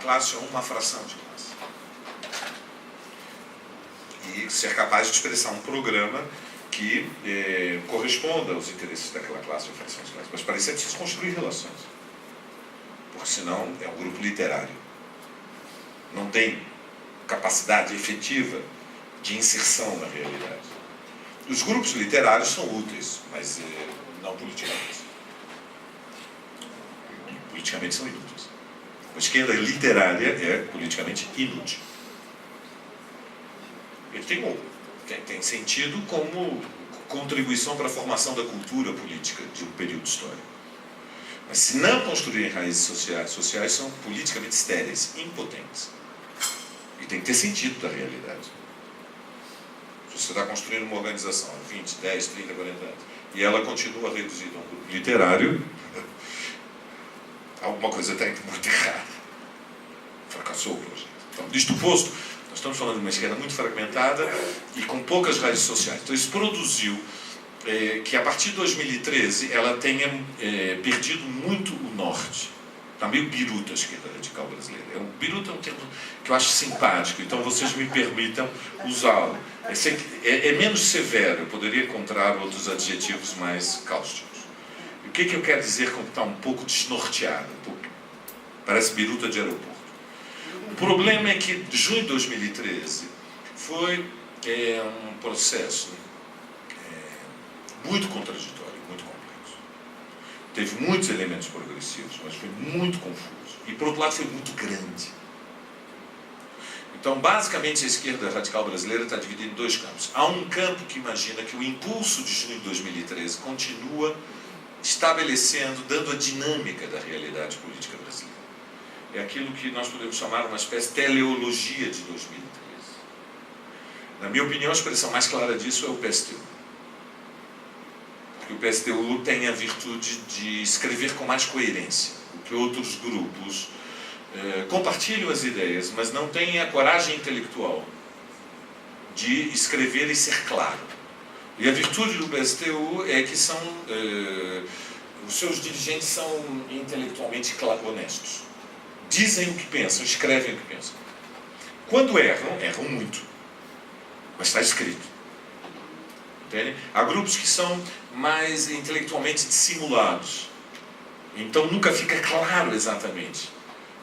classe ou uma fração de classe. E ser capaz de expressar um programa que corresponda aos interesses daquela classe ou fração de classe. Mas para isso é preciso construir relações. Porque senão é um grupo literário. Não tem capacidade efetiva de inserção na realidade. Os grupos literários são úteis, mas não politicamente. Politicamente são inúteis. A esquerda literária é politicamente inútil. Ele tem sentido como contribuição para a formação da cultura política de um período histórico. Mas se não construírem raízes sociais são politicamente estéreis, impotentes. E tem que ter sentido da realidade. Se você está construindo uma organização há 20, 10, 30, 40 anos, e ela continua reduzida a um grupo literário, alguma coisa está muito errada. Fracassou o projeto. Então, disto posto, nós estamos falando de uma esquerda muito fragmentada e com poucas raízes sociais. Então, isso produziu que, a partir de 2013, ela tenha perdido muito o norte. Está meio biruta a esquerda radical brasileira. Biruta é um termo que eu acho simpático, então vocês me permitam usá-lo. É menos severo, eu poderia encontrar outros adjetivos mais cáusticos. E o que eu quero dizer com que está um pouco desnorteado? Parece biruta de aeroporto. O problema é que junho de 2013 foi um processo muito contraditório, muito complexo. Teve muitos elementos progressivos, mas foi muito confuso. E, por outro lado, foi muito grande. Então, basicamente, a esquerda radical brasileira está dividida em dois campos. Há um campo que imagina que o impulso de junho de 2013 continua estabelecendo, dando a dinâmica da realidade política brasileira. É aquilo que nós podemos chamar uma espécie de teleologia de 2013. Na minha opinião, a expressão mais clara disso é o PSTU. Porque o PSTU tem a virtude de escrever com mais coerência, o que outros grupos compartilham as ideias, mas não têm a coragem intelectual de escrever e ser claro. E a virtude do PSTU é que os seus dirigentes são intelectualmente honestos. Dizem o que pensam, escrevem o que pensam. Quando erram muito. Mas está escrito. Entende? Há grupos que são mais intelectualmente dissimulados. Então nunca fica claro exatamente.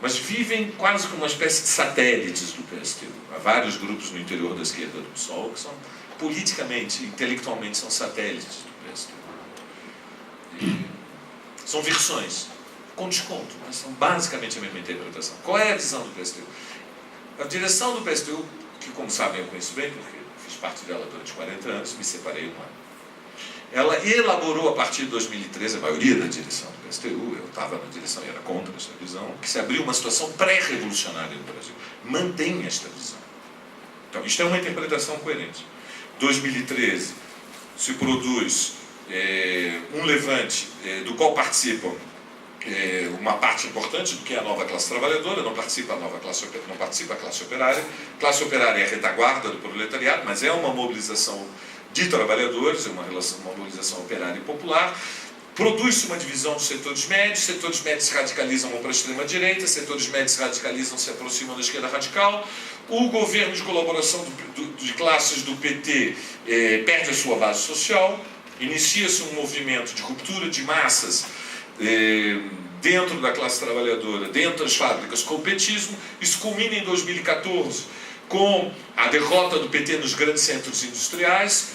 Mas vivem quase como uma espécie de satélites do PSTU. Há vários grupos no interior da esquerda do PSOL que são politicamente, intelectualmente, são satélites do PSTU. São versões, com desconto, mas são basicamente a mesma interpretação. Qual é a visão do PSTU? A direção do PSTU, que como sabem eu conheço bem, porque fiz parte dela durante 40 anos, me separei um ano. Ela elaborou a partir de 2013, a maioria da direção do PSTU, eu estava na direção e era contra essa visão, que se abriu uma situação pré-revolucionária no Brasil. Mantém esta visão. Então, isto é uma interpretação coerente. 2013 se produz um levante do qual participam uma parte importante do que é a nova classe trabalhadora, não participa a classe operária. A classe operária é a retaguarda do proletariado, mas é uma mobilização de trabalhadores, é uma mobilização operária e popular. Produz-se uma divisão dos setores médios se radicalizam para a extrema-direita, setores médios se radicalizam, se aproximam da esquerda radical. O governo de colaboração de classes do PT perde a sua base social, inicia-se um movimento de ruptura de massas dentro da classe trabalhadora, dentro das fábricas, com o petismo. Isso culmina em 2014 com a derrota do PT nos grandes centros industriais,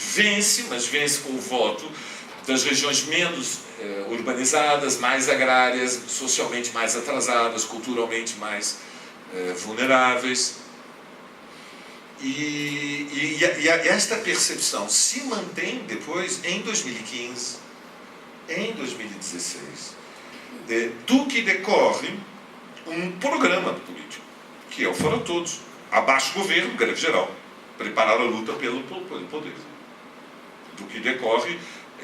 mas vence com o voto das regiões menos urbanizadas, mais agrárias, socialmente mais atrasadas, culturalmente mais vulneráveis. E esta percepção se mantém depois em 2015, em 2016, do que decorre um programa político, que é o Fora Todos, abaixo governo, greve geral, preparar a luta pelo poder. Do que decorre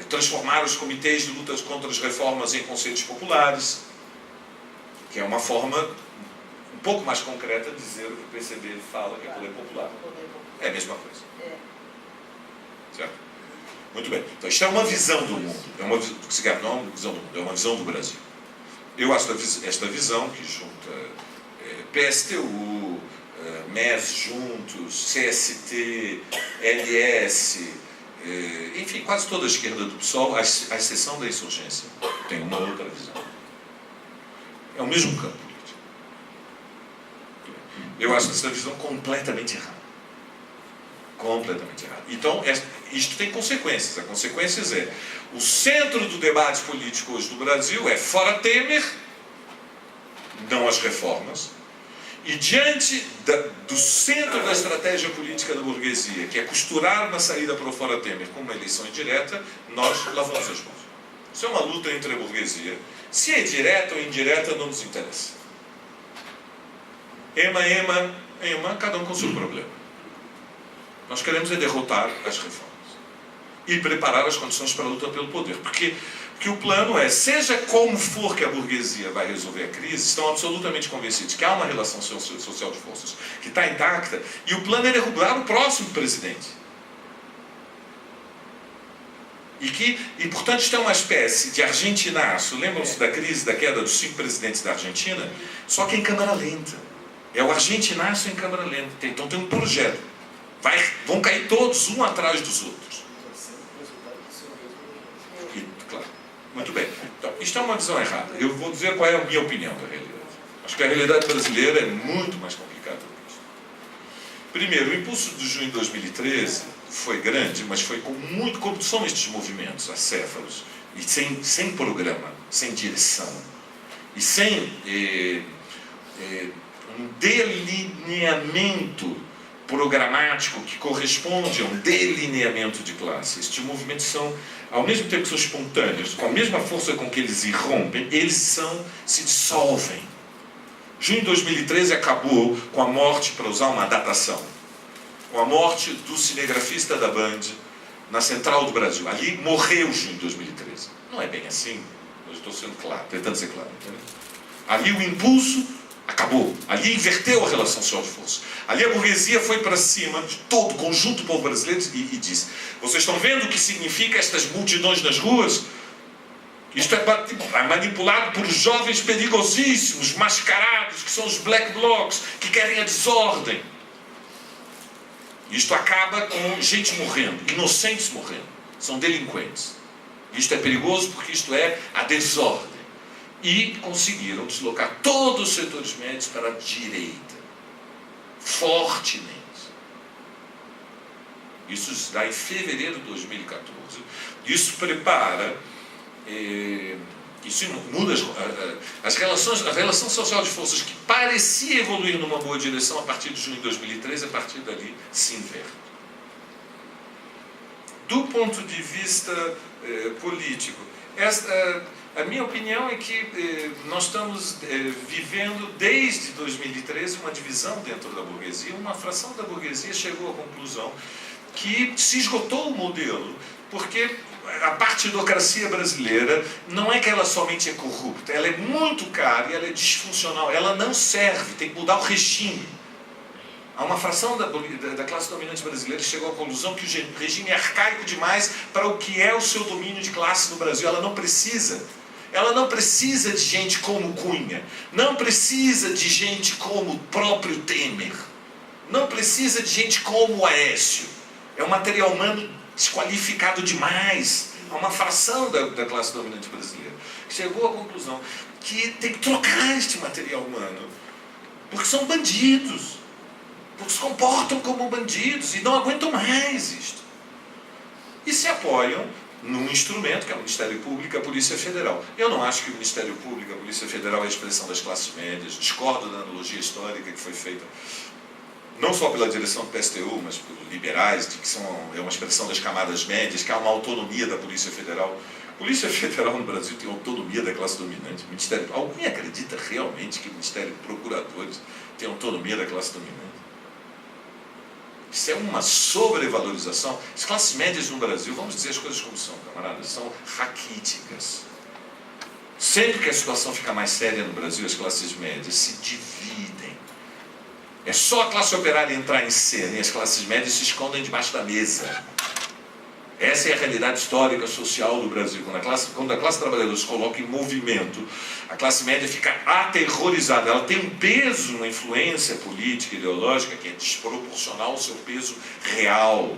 transformar os comitês de lutas contra as reformas em conselhos populares, que é uma forma um pouco mais concreta de dizer o que o PCB fala, que é poder popular. É a mesma coisa. Certo? Muito bem. Então, isto é uma visão do mundo. Não é uma visão do mundo, é uma visão do Brasil. Eu acho esta visão, que junta PSTU, MES Juntos, CST, LS, enfim, quase toda a esquerda do PSOL, à exceção da insurgência, tem uma outra visão. É o mesmo campo político. Eu acho essa visão completamente errada. Completamente errada. Então, isto tem consequências. As consequências é: o centro do debate político hoje do Brasil é fora Temer, não as reformas, e diante do centro da estratégia política da burguesia, que é costurar uma saída para o fora Temer com uma eleição indireta, nós lavamos as mãos. Isso é uma luta entre a burguesia. Se é direta ou indireta, não nos interessa. Ema, cada um com o seu problema. Nós queremos é derrotar as reformas e preparar as condições para a luta pelo poder. Porque o plano é, seja como for que a burguesia vai resolver a crise, estão absolutamente convencidos que há uma relação social de forças que está intacta, e o plano é derrubar o próximo presidente. E, portanto, isto é uma espécie de argentinaço. Lembram-se da crise, da queda dos 5 presidentes da Argentina? Só que em câmara lenta. É o argentinaço em câmara lenta. Então tem um projeto. Vão cair todos, um atrás dos outros. E, claro. Muito bem. Então, isto é uma visão errada. Eu vou dizer qual é a minha opinião da realidade. Acho que a realidade brasileira é muito mais complicada do que isso. Primeiro, o impulso de junho de 2013 foi grande, mas foi como são estes movimentos acéfalos, e sem programa, sem direção, e sem um delineamento programático que corresponde a um delineamento de classe. Estes movimentos são, ao mesmo tempo que são espontâneos, com a mesma força com que eles irrompem, eles se dissolvem. Junho de 2013 acabou com a morte, para usar uma datação, com a morte do cinegrafista da Band na Central do Brasil. Ali morreu junho de 2013. Não é bem assim, eu estou sendo claro, tentando ser claro. Entendeu? Ali o impulso acabou. Ali inverteu a relação social de força. Ali a burguesia foi para cima de todo o conjunto do povo brasileiro e disse: vocês estão vendo o que significa estas multidões nas ruas? Isto é manipulado por jovens perigosíssimos, mascarados, que são os black blocs, que querem a desordem. Isto acaba com gente morrendo, inocentes morrendo. São delinquentes. Isto é perigoso porque isto é a desordem. E conseguiram deslocar todos os setores médios para a direita. Fortemente. Isso se dá em fevereiro de 2014. Isso prepara... isso muda as relações, a relação social de forças que parecia evoluir numa boa direção a partir de junho de 2013, a partir dali se inverte. Do ponto de vista político, a minha opinião é que nós estamos vivendo desde 2013 uma divisão dentro da burguesia. Uma fração da burguesia chegou à conclusão que se esgotou o modelo, porque a partidocracia brasileira não é que ela somente é corrupta, ela é muito cara e ela é disfuncional, ela não serve, tem que mudar o regime. Há uma fração da classe dominante brasileira que chegou à conclusão que o regime é arcaico demais para o que é o seu domínio de classe no Brasil. Ela não precisa de gente como Cunha, não precisa de gente como o próprio Temer, não precisa de gente como o Aécio. É um material humano desqualificado demais. Há uma fração da classe dominante brasileira que chegou à conclusão que tem que trocar este material humano, porque são bandidos, porque se comportam como bandidos e não aguentam mais isto. E se apoiam num instrumento que é o Ministério Público e a Polícia Federal. Eu não acho que o Ministério Público e a Polícia Federal é a expressão das classes médias, discordo da analogia histórica que foi feita não só pela direção do PSTU, mas pelos liberais, de que é uma expressão das camadas médias, que há uma autonomia da Polícia Federal. A Polícia Federal no Brasil tem autonomia da classe dominante. Alguém acredita realmente que o Ministério de Procuradores tem autonomia da classe dominante? Isso é uma sobrevalorização. As classes médias no Brasil, vamos dizer as coisas como são, camaradas, são raquíticas. Sempre que a situação fica mais séria no Brasil, as classes médias se dividem. É só a classe operária entrar em cena e as classes médias se escondem debaixo da mesa. Essa é a realidade histórica, social do Brasil. Quando a classe trabalhadora se coloca em movimento, a classe média fica aterrorizada. Ela tem um peso, uma influência política, ideológica, que é desproporcional ao seu peso real.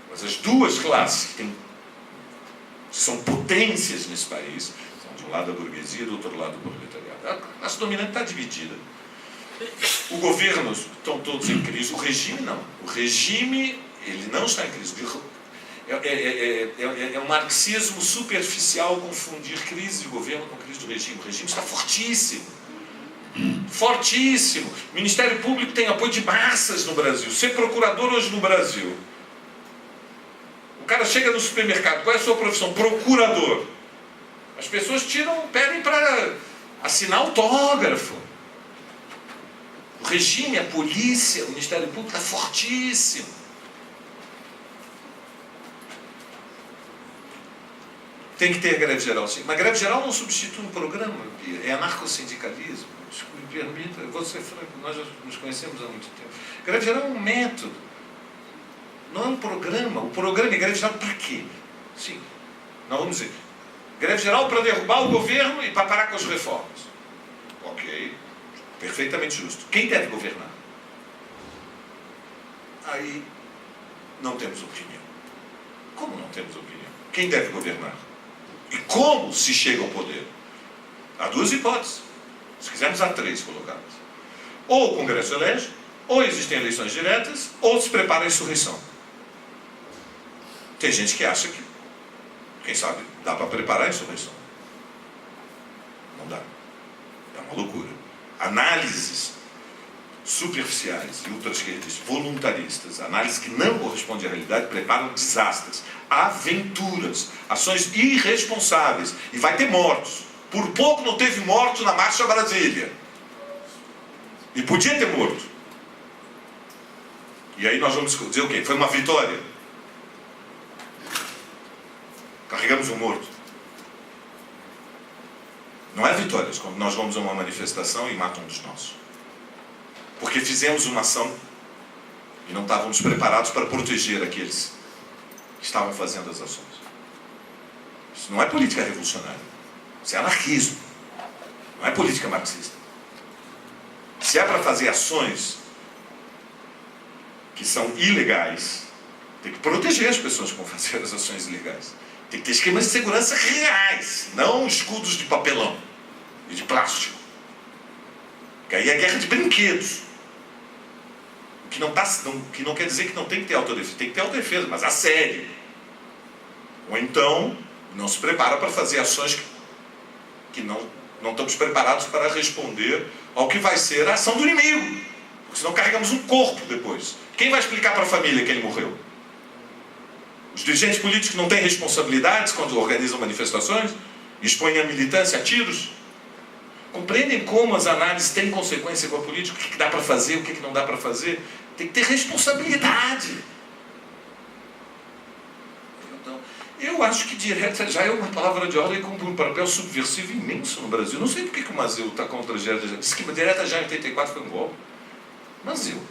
Mas as duas classes que são potências nesse país, são de um lado a burguesia e do outro lado o proletariado. A classe dominante está dividida. O governo, estão todos em crise. O regime não. O regime, ele não está em crise. É um marxismo superficial confundir crise de governo com crise do regime. O regime está fortíssimo. Fortíssimo. O Ministério Público tem apoio de massas no Brasil. Ser procurador hoje no Brasil. O cara chega no supermercado, qual é a sua profissão? Procurador. As pessoas pedem para assinar autógrafo. O regime, a polícia, o Ministério Público está fortíssimo. Tem que ter greve geral, sim. Mas greve geral não substitui um programa, é anarcossindicalismo. Me permita, eu vou ser franco, nós já nos conhecemos há muito tempo. Greve geral é um método, não é um programa. O programa é greve geral para quê? Sim, nós vamos dizer, greve geral para derrubar o governo e para parar com as reformas. Ok, perfeitamente justo. Quem deve governar? Aí não temos opinião. Como não temos opinião? Quem deve governar? E como se chega ao poder? Há duas hipóteses. Se quisermos, há três colocadas. Ou o Congresso elege, ou existem eleições diretas, ou se prepara a insurreição. Tem gente que acha que, quem sabe, dá para preparar a insurreição. Não dá. É uma loucura. Análises superficiais e ultra-esquerdistas, voluntaristas, análises que não correspondem à realidade, preparam desastres, aventuras, ações irresponsáveis. E vai ter mortos. Por pouco não teve mortos na Marcha Brasília. E podia ter morto. E aí nós vamos dizer o quê? Foi uma vitória. Carregamos um morto. Não é vitórias quando nós vamos a uma manifestação e matam um dos nossos. Porque fizemos uma ação e não estávamos preparados para proteger aqueles que estavam fazendo as ações. Isso não é política revolucionária. Isso é anarquismo. Não é política marxista. Se é para fazer ações que são ilegais, tem que proteger as pessoas que vão fazer as ações ilegais. Tem que ter esquemas de segurança reais, não escudos de papelão e de plástico. Porque aí é guerra de brinquedos. Que não quer dizer que não tem que ter autodefesa. Tem que ter autodefesa, mas a sério. Ou então, não se prepara para fazer ações que não estamos preparados para responder ao que vai ser a ação do inimigo. Porque senão carregamos um corpo depois. Quem vai explicar para a família que ele morreu? Os dirigentes políticos não têm responsabilidades quando organizam manifestações? Expõem a militância a tiros? Compreendem como as análises têm consequência com a política? O que dá para fazer, o que não dá para fazer? Tem que ter responsabilidade. Então, eu acho que direta já é uma palavra de ordem com um papel subversivo imenso no Brasil. Não sei por que o Mazeu está contra a direta já. Diz que a direta já em 84 foi um golpe. Mazeu.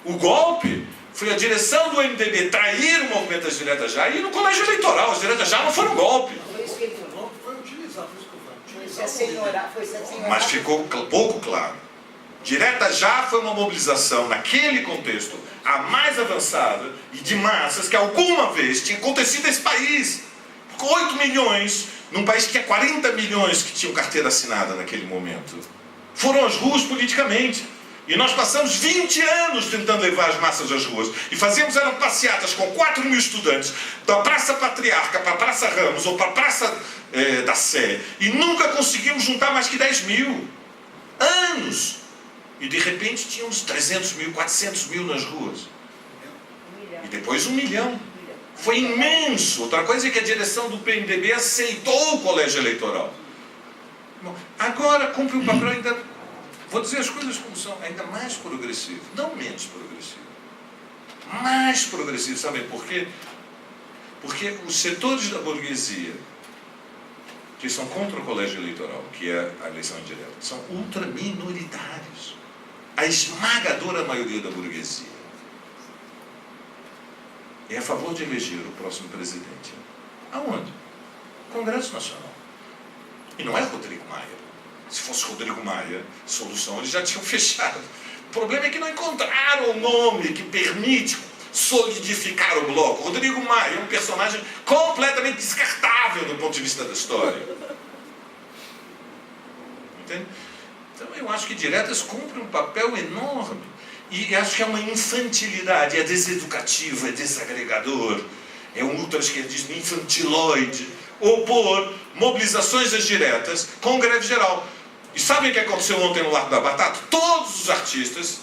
O golpe foi a direção do MDB trair o movimento das diretas já e ir no colégio eleitoral. As diretas já não foram golpe. Foi isso que ele falou. Foi utilizado, foi isso que eu falei. Foi se assenhorar. Mas ficou pouco claro. Direta já foi uma mobilização, naquele contexto, a mais avançada e de massas que alguma vez tinha acontecido nesse país. 8 milhões, num país que tinha 40 milhões que tinham carteira assinada naquele momento, foram às ruas politicamente. E nós passamos 20 anos tentando levar as massas às ruas. E fazíamos, eram passeatas com 4 mil estudantes, da Praça Patriarca para a Praça Ramos ou para a Praça da Sé. E nunca conseguimos juntar mais que 10 mil. Anos. E de repente tínhamos 300 mil, 400 mil nas ruas. E depois 1 milhão. Foi imenso. Outra coisa é que a direção do PMDB aceitou o colégio eleitoral. Bom, agora cumpre um papel ainda, vou dizer as coisas como são, ainda mais progressivo. Não menos progressivo. Mais progressivo. Sabem por quê? Porque os setores da burguesia que são contra o colégio eleitoral, que é a eleição indireta, são ultraminoritários. A esmagadora maioria da burguesia é a favor de eleger o próximo presidente. Aonde? Congresso Nacional. E não é Rodrigo Maia. Se fosse Rodrigo Maia, solução, eles já tinham fechado. O problema é que não encontraram o nome que permite solidificar o bloco. Rodrigo Maia é um personagem completamente descartável do ponto de vista da história. Entende? Então eu acho que diretas cumprem um papel enorme. E acho que é uma infantilidade, é deseducativo, é desagregador, é um ultra-esquerdismo infantiloide, opor mobilizações das diretas com greve geral. E sabem o que aconteceu ontem no Largo da Batata? Todos os artistas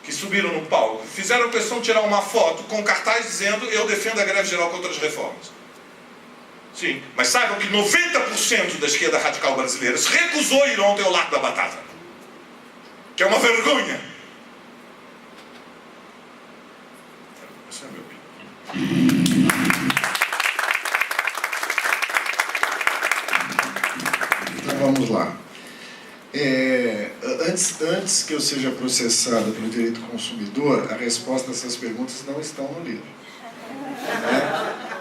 que subiram no palco fizeram questão de tirar uma foto com cartaz dizendo: eu defendo a greve geral contra as reformas. Sim, mas saibam que 90% da esquerda radical brasileira se recusou ir ontem ao Largo da Batata, que é uma vergonha. Essa é a minha opinião. Então vamos lá. Antes que eu seja processado pelo direito do consumidor, a resposta dessas perguntas não estão no livro.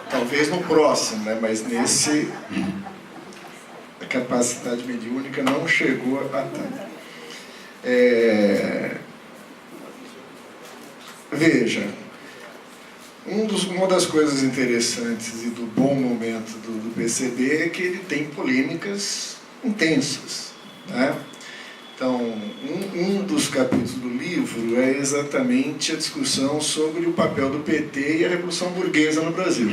Talvez no próximo, né? Mas nesse a capacidade mediúnica não chegou a tanto. Veja, uma das coisas interessantes e do bom momento do PCB é que ele tem polêmicas intensas, né? Então, um dos capítulos do livro é exatamente a discussão sobre o papel do PT e a Revolução Burguesa no Brasil.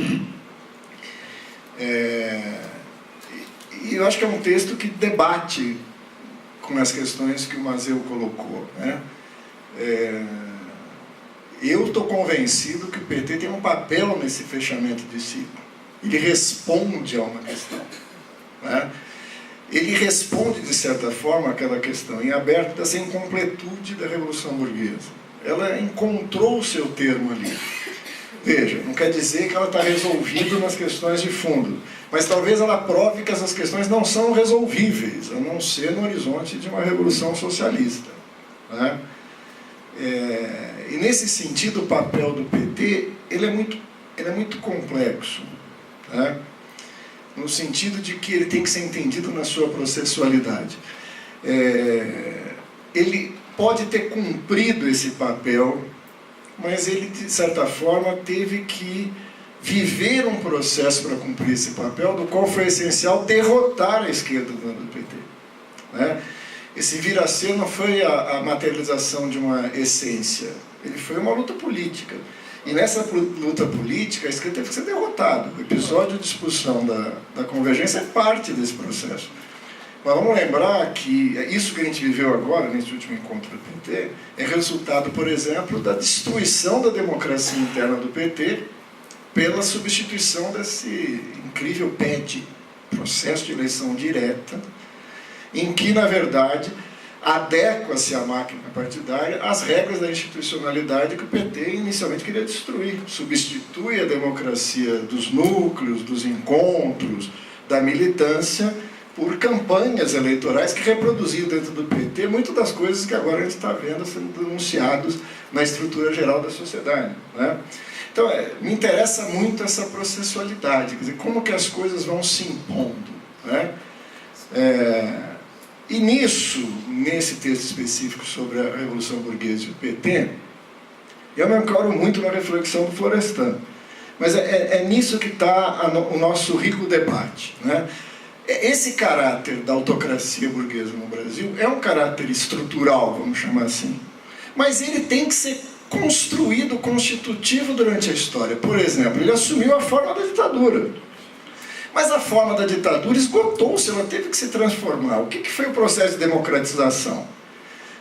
E eu acho que é um texto que debate com as questões que o Mazeu colocou, né? Eu estou convencido que o PT tem um papel nesse fechamento de ciclo. Ele responde a uma questão, né? Ele responde, de certa forma, àquela questão em aberto dessa incompletude da Revolução Burguesa. Ela encontrou o seu termo ali. Veja, não quer dizer que ela está resolvida nas questões de fundo, mas talvez ela prove que essas questões não são resolvíveis, a não ser no horizonte de uma revolução socialista, né? E nesse sentido, o papel do PT ele é muito complexo, né? No sentido de que ele tem que ser entendido na sua processualidade. Ele pode ter cumprido esse papel, mas ele, de certa forma, teve que viver um processo para cumprir esse papel, do qual foi essencial derrotar a esquerda do PT, né? Esse vir a ser não foi a materialização de uma essência, ele foi uma luta política. E nessa luta política, a esquerda teve que ser derrotada. O episódio de expulsão da convergência é parte desse processo. Mas vamos lembrar que isso que a gente viveu agora, nesse último encontro do PT, é resultado, por exemplo, da destruição da democracia interna do PT pela substituição desse incrível PED, processo de eleição direta, em que, na verdade, adequa-se à máquina partidária às regras da institucionalidade que o PT inicialmente queria destruir. Substitui a democracia dos núcleos, dos encontros, da militância, por campanhas eleitorais que reproduziam dentro do PT muitas das coisas que agora a gente está vendo sendo denunciados na estrutura geral da sociedade, né? Então, me interessa muito essa processualidade, quer dizer, como que as coisas vão se impondo, né? E nesse texto específico sobre a Revolução Burguesa e o PT, eu me encaro muito na reflexão do Florestan. Mas é nisso que está o nosso rico debate, né? Esse caráter da autocracia burguesa no Brasil é um caráter estrutural, vamos chamar assim. Mas ele tem que ser construído, constitutivo durante a história. Por exemplo, ele assumiu a forma da ditadura. Mas a forma da ditadura esgotou-se, ela teve que se transformar. O que foi o processo de democratização?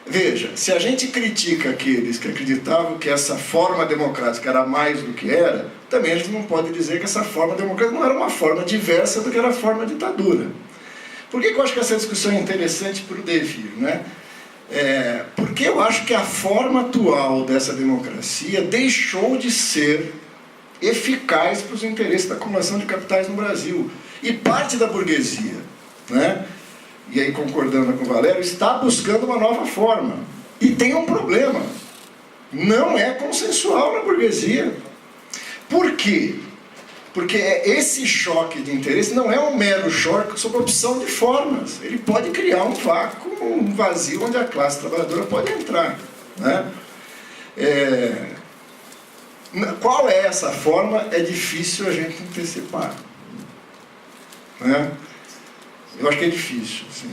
Veja, se a gente critica aqueles que acreditavam que essa forma democrática era mais do que era, também a gente não pode dizer que essa forma democrática não era uma forma diversa do que era a forma ditadura. Por que eu acho que essa discussão é interessante para o Devir, né? Porque eu acho que a forma atual dessa democracia deixou de ser eficaz para os interesses da acumulação de capitais no Brasil. E parte da burguesia, né? E aí, concordando com o Valério, está buscando uma nova forma. E tem um problema. Não é consensual na burguesia. Por quê? Porque esse choque de interesse não é um mero choque sobre opção de formas. Ele pode criar um vácuo, um vazio onde a classe trabalhadora pode entrar, né? Qual é essa forma? É difícil a gente antecipar, né? Eu acho que é difícil. Assim.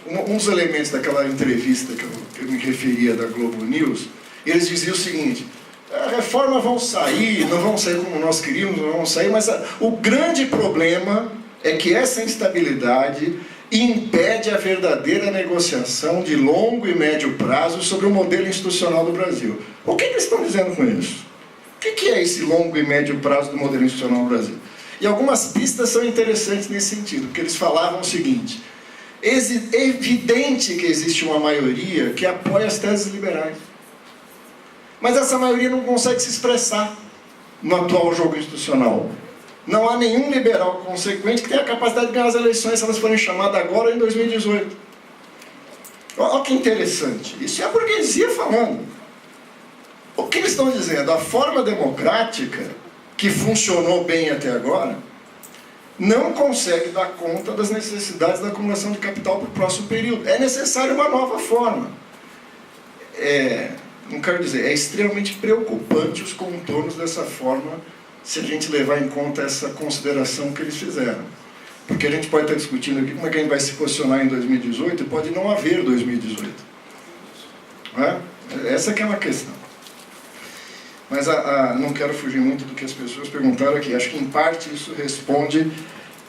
Um dos elementos daquela entrevista que eu me referia da Globo News, eles diziam o seguinte: a reforma vão sair, não vão sair como nós queríamos, não vão sair, mas o grande problema é que essa instabilidade impede a verdadeira negociação de longo e médio prazo sobre o modelo institucional do Brasil. O que eles estão dizendo com isso? O que é esse longo e médio prazo do modelo institucional do Brasil? E algumas pistas são interessantes nesse sentido, porque eles falavam o seguinte: é evidente que existe uma maioria que apoia as teses liberais. Mas essa maioria não consegue se expressar no atual jogo institucional. Não há nenhum liberal consequente que tenha a capacidade de ganhar as eleições se elas forem chamadas agora ou em 2018. Olha que interessante. Isso é a burguesia falando. O que eles estão dizendo? A forma democrática, que funcionou bem até agora, não consegue dar conta das necessidades da acumulação de capital para o próximo período. É necessária uma nova forma. Não quero dizer, é extremamente preocupante os contornos dessa forma, se a gente levar em conta essa consideração que eles fizeram. Porque a gente pode estar discutindo aqui como é que a gente vai se posicionar em 2018 e pode não haver 2018. Não é? Essa que é uma questão. Mas não quero fugir muito do que as pessoas perguntaram aqui. Acho que em parte isso responde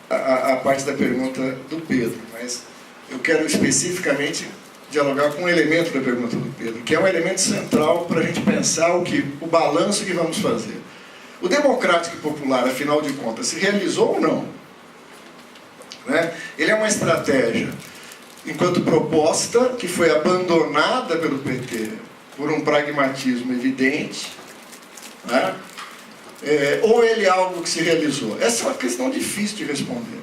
a parte da pergunta do Pedro. Mas eu quero especificamente dialogar com um elemento da pergunta do Pedro, que é um elemento central para a gente pensar o balanço que vamos fazer. O democrático e popular, afinal de contas, se realizou ou não? Né? Ele é uma estratégia, enquanto proposta, que foi abandonada pelo PT por um pragmatismo evidente, né? Ou ele é algo que se realizou? Essa é uma questão difícil de responder.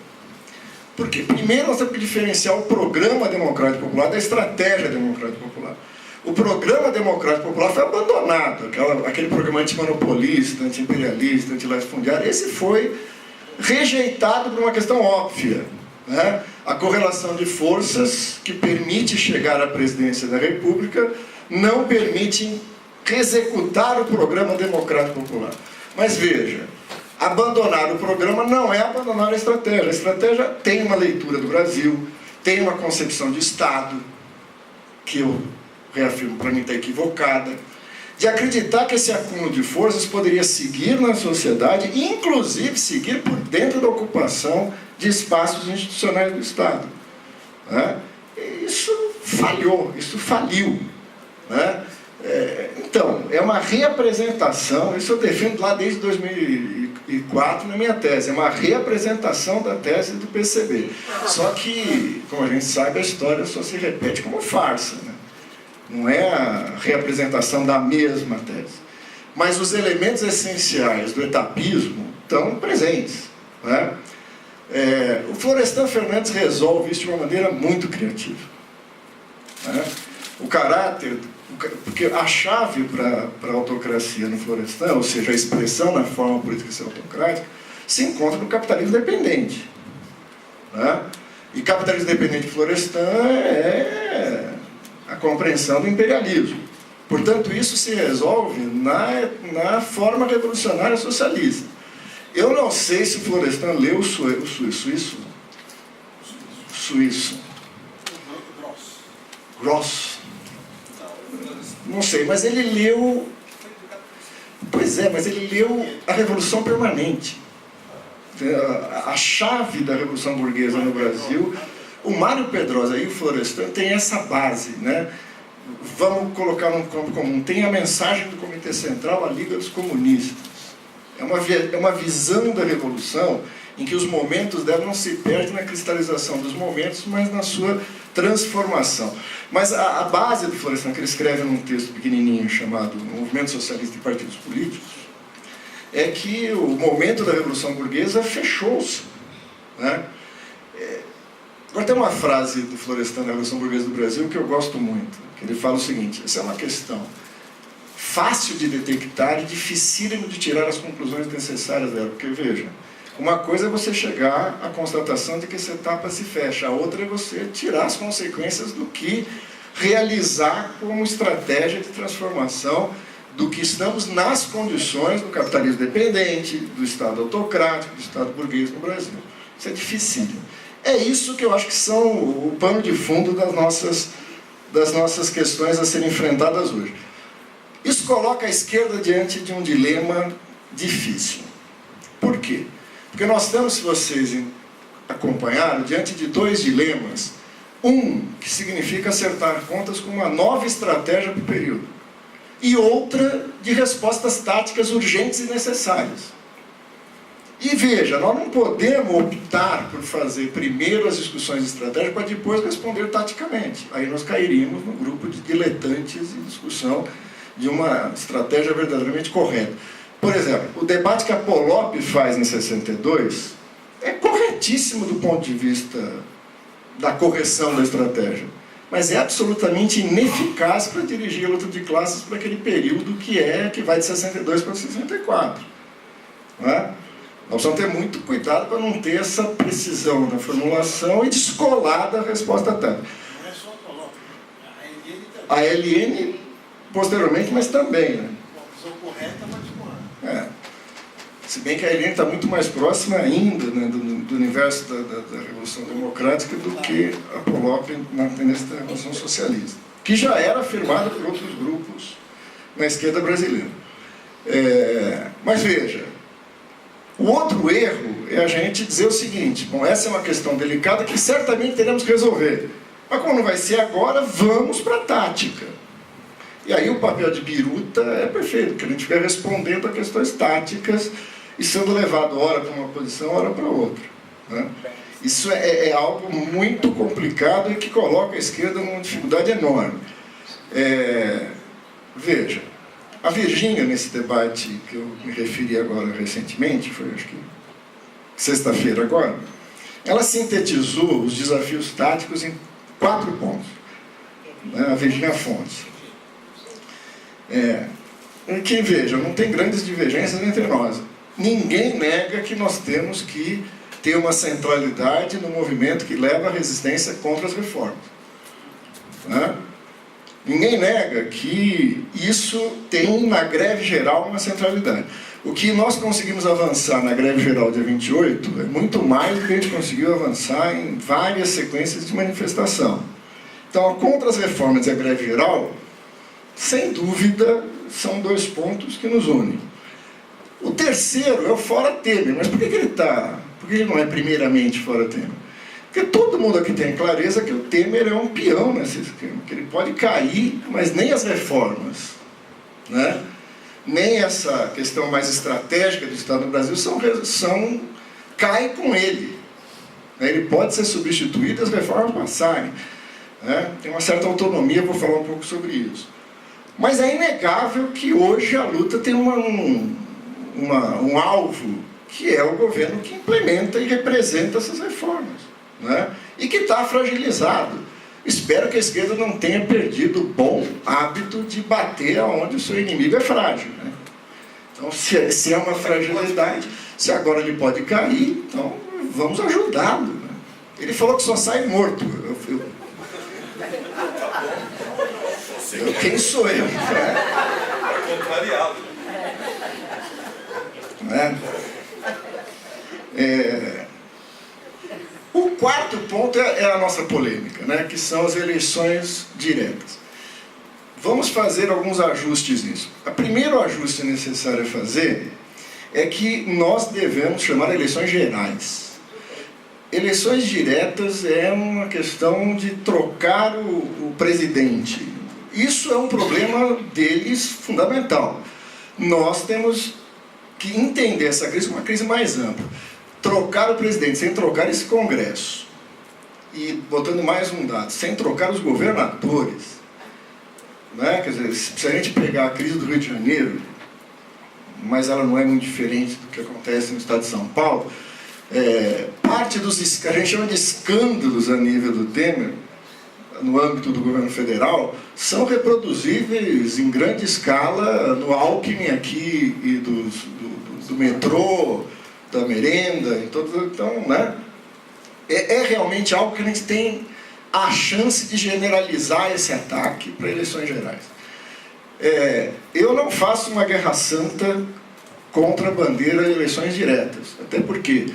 Porque, primeiro, nós temos que diferenciar o programa democrático popular da estratégia democrática popular. O programa democrático popular foi abandonado, aquele programa antimonopolista, anti-imperialista, anti-latifundiário, esse foi rejeitado por uma questão óbvia, né? A correlação de forças que permite chegar à presidência da República não permite executar o programa democrático popular. Mas veja, abandonar o programa não é abandonar a estratégia. A estratégia tem uma leitura do Brasil, tem uma concepção de Estado, que eu reafirmo, para mim está equivocada, de acreditar que esse acúmulo de forças poderia seguir na sociedade, inclusive seguir por dentro da ocupação de espaços institucionais do Estado. Né? Isso falhou, isso faliu. Né? Então, é uma reapresentação, isso eu defendo lá desde 2004 na minha tese, é uma reapresentação da tese do PCB. Só que, como a gente sabe, a história só se repete como farsa, né? Não é a reapresentação da mesma tese. Mas os elementos essenciais do etapismo estão presentes. Né? O Florestan Fernandes resolve isso de uma maneira muito criativa. Né? O caráter, porque a chave para a autocracia no Florestan, ou seja, a expressão na forma política ser autocrática, se encontra no capitalismo dependente. Né? E capitalismo dependente de Florestan é a compreensão do imperialismo. Portanto, isso se resolve na forma revolucionária socialista. Eu não sei se Florestan leu o suíço. Gross. Não sei, mas ele leu... Pois é, mas ele leu A Revolução Permanente. A chave da Revolução Burguesa no Brasil... O Mário Pedrosa e o Florestan têm essa base, né? Vamos colocar num campo comum. Tem a mensagem do Comitê Central, a Liga dos Comunistas. É uma visão da Revolução em que os momentos dela não se perdem na cristalização dos momentos, mas na sua transformação. Mas a base do Florestan, que ele escreve num texto pequenininho chamado Movimento Socialista e Partidos Políticos, é que o momento da Revolução Burguesa fechou-se, né? Agora tem uma frase do Florestan na Revolução Burguesa do Brasil que eu gosto muito, que ele fala o seguinte: essa é uma questão fácil de detectar e dificílimo de tirar as conclusões necessárias dela. Porque, veja, uma coisa é você chegar à constatação de que essa etapa se fecha, a outra é você tirar as consequências do que realizar como estratégia de transformação do que estamos nas condições do capitalismo dependente, do Estado autocrático, do Estado burguês no Brasil. Isso é dificílimo. É isso que eu acho que são o pano de fundo das nossas questões a serem enfrentadas hoje. Isso coloca a esquerda diante de um dilema difícil. Por quê? Porque nós estamos, se vocês acompanharam, diante de dois dilemas. Um, que significa acertar contas com uma nova estratégia para o período. E outra, de respostas táticas urgentes e necessárias. E veja, nós não podemos optar por fazer primeiro as discussões estratégicas para depois responder taticamente. Aí nós cairíamos no grupo de diletantes em discussão de uma estratégia verdadeiramente correta. Por exemplo, o debate que a Polop faz em 62 é corretíssimo do ponto de vista da correção da estratégia, mas é absolutamente ineficaz para dirigir a luta de classes para aquele período que vai de 62 para 64. Não é? Nós precisamos ter muito cuidado para não ter essa precisão na formulação e descolar da resposta técnica. Não é só a Polop, a LN também. A LN, posteriormente, mas também. Né? Uma visão correta, mas uma... É. Se bem que a LN está muito mais próxima ainda, né, do universo da Revolução Democrática do que a Polop na tendência da Revolução Socialista, que já era afirmada por outros grupos na esquerda brasileira. Mas veja, o outro erro é a gente dizer o seguinte: bom, essa é uma questão delicada que certamente teremos que resolver, mas como não vai ser agora, vamos para a tática. E aí o papel de biruta é perfeito, porque a gente vai respondendo a questões táticas e sendo levado ora para uma posição, ora para outra. Né? Isso é algo muito complicado e que coloca a esquerda numa dificuldade enorme. Veja, a Virgínia, nesse debate que eu me referi agora recentemente, foi acho que sexta-feira agora, ela sintetizou os desafios táticos em 4 pontos. Né? A Virgínia Fontes. Que, veja, não tem grandes divergências entre nós. Ninguém nega que nós temos que ter uma centralidade no movimento que leva à resistência contra as reformas. Né? Ninguém nega que isso tem na greve geral uma centralidade. O que nós conseguimos avançar na greve geral dia 28 é muito mais do que a gente conseguiu avançar em várias sequências de manifestação. Então, contra as reformas e a greve geral, sem dúvida, são 2 pontos que nos unem. O terceiro é o fora Temer. Mas por que ele está? Por que ele não é primeiramente fora Temer? Porque todo mundo aqui tem clareza que o Temer é um peão nesse esquema, que ele pode cair, mas nem as reformas, né? Nem essa questão mais estratégica do Estado no Brasil cai com ele. Ele pode ser substituído e as reformas passarem. Né? Tem uma certa autonomia, vou falar um pouco sobre isso. Mas é inegável que hoje a luta tem um alvo, que é o governo que implementa e representa essas reformas, né? E que está fragilizado. Espero que a esquerda não tenha perdido o bom hábito de bater aonde o seu inimigo é frágil. Né? Então, se é uma fragilidade, se agora ele pode cair, então vamos ajudá-lo. Né? Ele falou que só sai morto. Quem sou eu? Contrariado. Né? O quarto ponto é a nossa polêmica, né? Que são as eleições diretas. Vamos fazer alguns ajustes nisso. O primeiro ajuste necessário a fazer é que nós devemos chamar eleições gerais. Eleições diretas é uma questão de trocar o presidente. Isso é um problema deles fundamental. Nós temos que entender essa crise como uma crise mais ampla. Trocar o presidente sem trocar esse Congresso, e botando mais um dado, sem trocar os governadores, né? Quer dizer, se a gente pegar a crise do Rio de Janeiro, mas ela não é muito diferente do que acontece no estado de São Paulo, parte dos que a gente chama de escândalos a nível do Temer, no âmbito do governo federal são reproduzíveis em grande escala no Alckmin aqui e do metrô, da merenda, então, né? É realmente algo que a gente tem a chance de generalizar esse ataque para eleições gerais. Eu não faço uma guerra santa contra a bandeira de eleições diretas, até porque,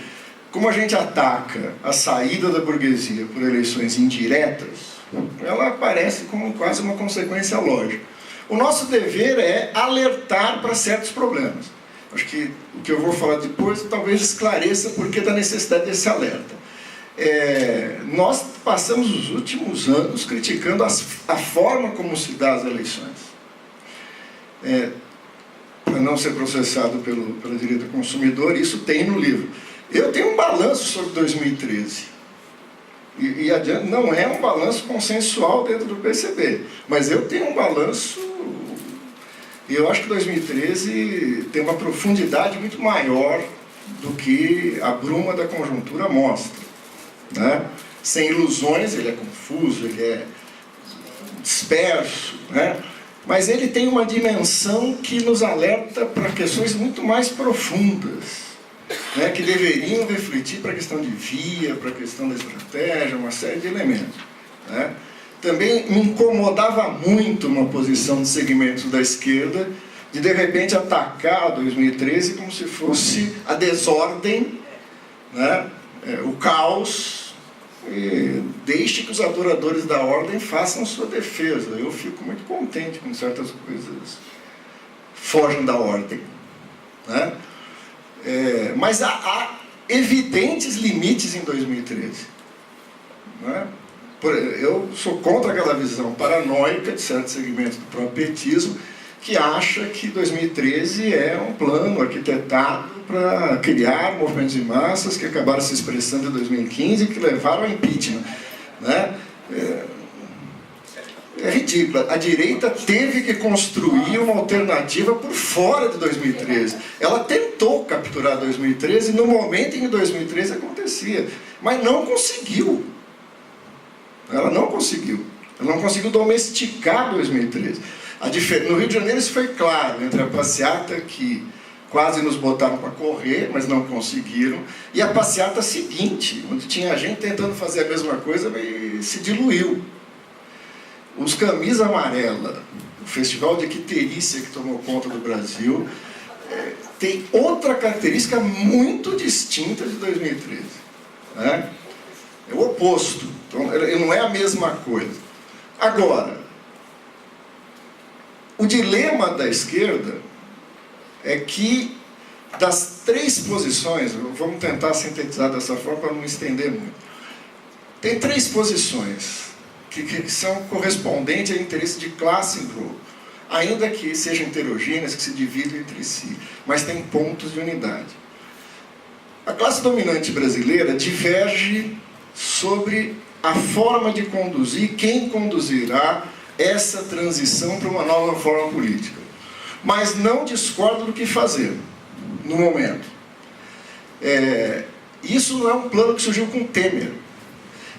como a gente ataca a saída da burguesia por eleições indiretas, ela aparece como quase uma consequência lógica. O nosso dever é alertar para certos problemas. Acho que o que eu vou falar depois talvez esclareça por que da necessidade desse alerta. Nós passamos os últimos anos criticando a forma como se dá as eleições. Para não ser processado pela direita do consumidor, isso tem no livro. Eu tenho um balanço sobre 2013. E adiante, não é um balanço consensual dentro do PCB, mas eu tenho um balanço, e eu acho que 2013 tem uma profundidade muito maior do que a bruma da conjuntura mostra, né? Sem ilusões, ele é confuso, ele é disperso, né? Mas ele tem uma dimensão que nos alerta para questões muito mais profundas, né, que deveriam refletir para a questão de via, para a questão da estratégia, uma série de elementos, né? Também me incomodava muito uma posição de segmentos da esquerda de repente atacar 2013 como se fosse a desordem, né, o caos, e deixe que os adoradores da ordem façam sua defesa. Eu fico muito contente quando certas coisas fogem da ordem, né? Mas há evidentes limites em 2013. Né? Eu sou contra aquela visão paranoica de certos segmentos do próprio petismo que acha que 2013 é um plano arquitetado para criar movimentos de massas que acabaram se expressando em 2015 e que levaram ao impeachment. Né? É ridículo. A direita teve que construir uma alternativa por fora de 2013. Ela tentou capturar 2013 no momento em que 2013 acontecia, mas não conseguiu. Ela não conseguiu. Ela não conseguiu domesticar 2013. No Rio de Janeiro isso foi claro, entre a passeata que quase nos botaram para correr, mas não conseguiram, e a passeata seguinte, onde tinha gente tentando fazer a mesma coisa e se diluiu. Os Camisa Amarela, o festival de quiterice que tomou conta do Brasil, tem outra característica muito distinta de 2013. Né? É o oposto. Então, não é a mesma coisa. Agora, o dilema da esquerda é que das três posições, vamos tentar sintetizar dessa forma para não estender muito, tem três posições que são correspondentes a interesse de classe em grupo, ainda que sejam heterogêneas, que se dividem entre si, mas tem pontos de unidade. A classe dominante brasileira diverge sobre a forma de conduzir, quem conduzirá essa transição para uma nova forma política. Mas não discorda do que fazer, no momento. Isso não é um plano que surgiu com Temer.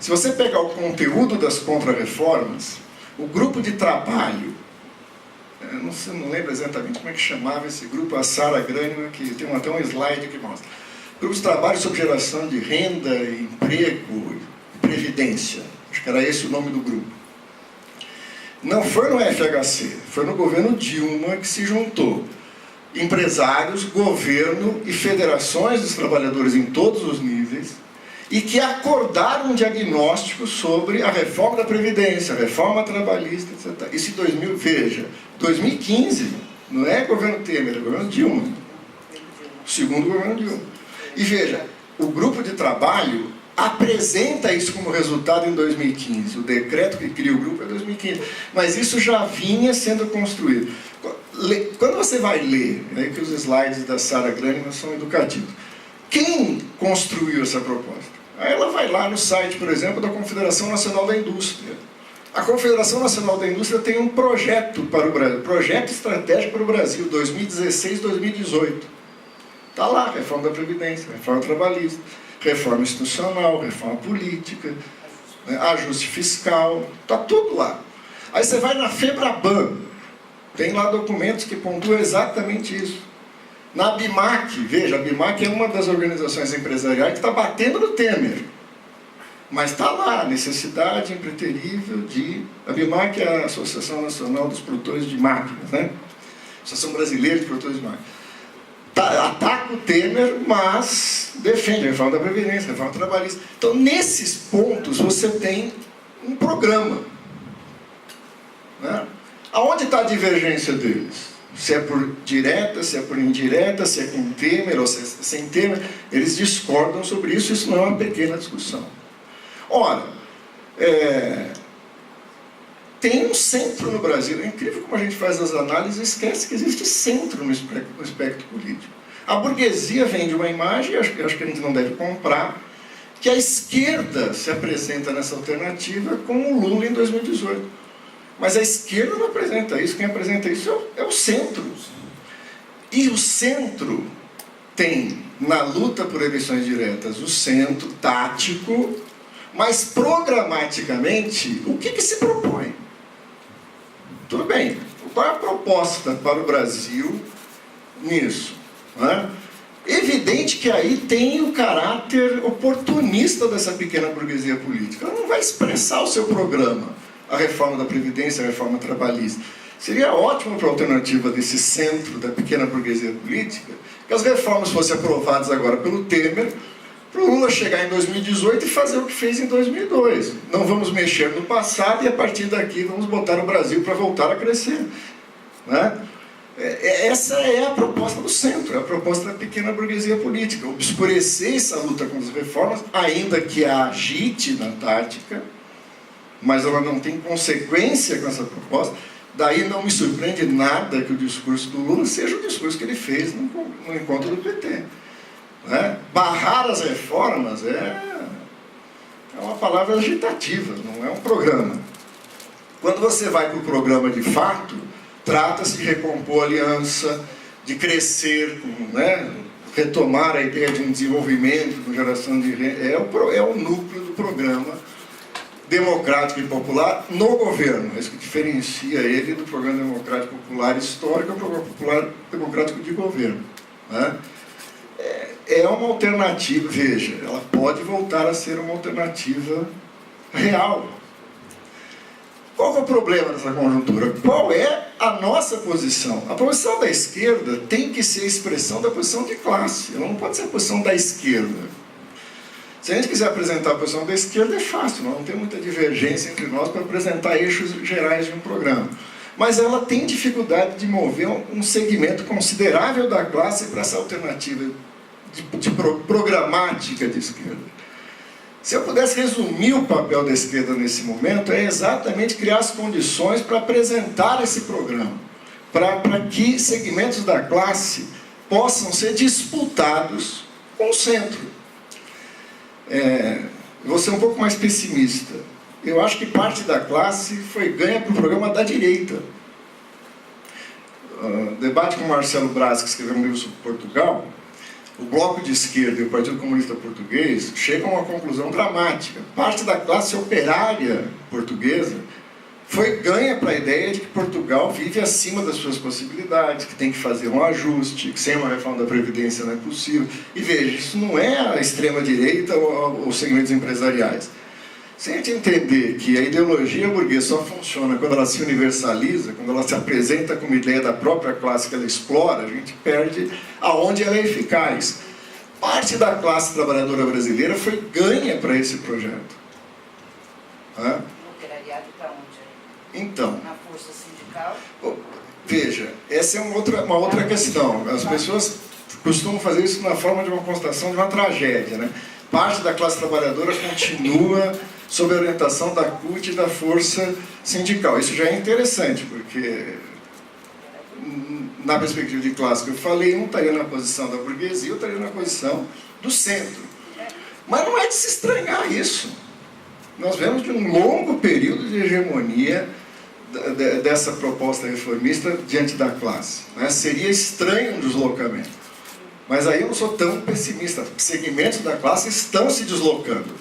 Se você pegar o conteúdo das contra-reformas, o grupo de trabalho, não lembro exatamente como é que chamava esse grupo, a Sara Grânima, que tem até um slide que mostra. Grupo de trabalho sobre geração de renda, emprego e previdência. Acho que era esse o nome do grupo. Não foi no FHC, foi no governo Dilma que se juntou empresários, governo e federações dos trabalhadores em todos os níveis e que acordaram um diagnóstico sobre a reforma da Previdência, a reforma trabalhista, etc. Isso em 2015, não é governo Temer, é governo Dilma. O segundo governo Dilma. E veja, o grupo de trabalho apresenta isso como resultado em 2015. O decreto que cria o grupo é 2015. Mas isso já vinha sendo construído. Quando você vai ler, é que os slides da Sara Grânima são educativos, quem construiu essa proposta? Aí ela vai lá no site, por exemplo, da Confederação Nacional da Indústria. A Confederação Nacional da Indústria tem um projeto para o Brasil, projeto estratégico para o Brasil, 2016-2018. Está lá, reforma da Previdência, reforma trabalhista, reforma institucional, reforma política. né? Ajuste fiscal, está tudo lá. Aí você vai na FEBRABAN, tem lá documentos que pontuam exatamente isso. Na BIMAC, veja, a BIMAC é uma das organizações empresariais que está batendo no Temer. Mas está lá, a necessidade impreterível de... A BIMAC é a Associação Nacional dos Produtores de Máquinas, né? Associação Brasileira de Produtores de Máquinas. Ataca o Temer, mas defende a reforma da Previdência, a reforma trabalhista. Então, nesses pontos, você tem um programa. Né? Aonde está a divergência deles? Se é por direta, se é por indireta, se é com Temer ou se é sem Temer, eles discordam sobre isso, isso não é uma pequena discussão. Ora, tem um centro no Brasil, é incrível como a gente faz as análises e esquece que existe centro no espectro político. A burguesia vende uma imagem, acho que a gente não deve comprar, que a esquerda se apresenta nessa alternativa com o Lula em 2018. Mas a esquerda não apresenta isso, quem apresenta isso é o centro. E o centro tem, na luta por eleições diretas, o centro tático, mas programaticamente, o que se propõe? Tudo bem, qual é a proposta para o Brasil nisso? Né? Evidente que aí tem o caráter oportunista dessa pequena burguesia política. Ela não vai expressar o seu programa. A reforma da Previdência, a reforma trabalhista. Seria ótimo para a alternativa desse centro da pequena burguesia política que as reformas fossem aprovadas agora pelo Temer, para o Lula chegar em 2018 e fazer o que fez em 2002. Não vamos mexer no passado e a partir daqui vamos botar o Brasil para voltar a crescer. Né? Essa é a proposta do centro, é a proposta da pequena burguesia política. Obscurecer essa luta contra as reformas, ainda que a agite na tática, mas ela não tem consequência com essa proposta. Daí não me surpreende nada que o discurso do Lula seja o discurso que ele fez no encontro do PT. Né? Barrar as reformas é uma palavra agitativa, não é um programa. Quando você vai para o programa de fato, trata-se de recompor a aliança, de crescer, né? Retomar a ideia de um desenvolvimento, com geração de renda. É o núcleo do programa democrático e popular no governo. É isso que diferencia ele do programa democrático popular histórico ao programa popular democrático de governo. Né? É uma alternativa, veja, ela pode voltar a ser uma alternativa real. Qual é o problema dessa conjuntura? Qual é a nossa posição? A posição da esquerda tem que ser a expressão da posição de classe, ela não pode ser a posição da esquerda. Se a gente quiser apresentar a posição da esquerda, é fácil, não tem muita divergência entre nós para apresentar eixos gerais de um programa. Mas ela tem dificuldade de mover um segmento considerável da classe para essa alternativa programática de esquerda. Se eu pudesse resumir o papel da esquerda nesse momento, é exatamente criar as condições para apresentar esse programa, para que segmentos da classe possam ser disputados com o centro. Vou ser um pouco mais pessimista. Eu acho que parte da classe foi ganha para o programa da direita. Debate com o Marcelo Braz, que escreveu um livro sobre Portugal, o Bloco de Esquerda e o Partido Comunista Português chegam a uma conclusão dramática. Parte da classe operária portuguesa foi ganha para a ideia de que Portugal vive acima das suas possibilidades, que tem que fazer um ajuste, que sem uma reforma da Previdência não é possível. E veja, isso não é a extrema-direita ou os segmentos empresariais. Se a gente entender que a ideologia burguesa só funciona quando ela se universaliza, quando ela se apresenta como ideia da própria classe que ela explora, a gente perde aonde ela é eficaz. Parte da classe trabalhadora brasileira foi ganha para esse projeto. O operariado para onde? Então, Na força sindical? Veja, essa é uma outra questão. As pessoas costumam fazer isso na forma de uma constatação de uma tragédia, né? Parte da classe trabalhadora continua sob a orientação da CUT e da força sindical. Isso já é interessante, porque na perspectiva de classe que eu falei, um estaria na posição da burguesia, outro estaria na posição do centro. Mas não é de se estranhar isso. Nós vemos de um longo período de hegemonia dessa proposta reformista diante da classe. Né? Seria estranho um deslocamento. Mas aí eu não sou tão pessimista. Segmentos da classe estão se deslocando.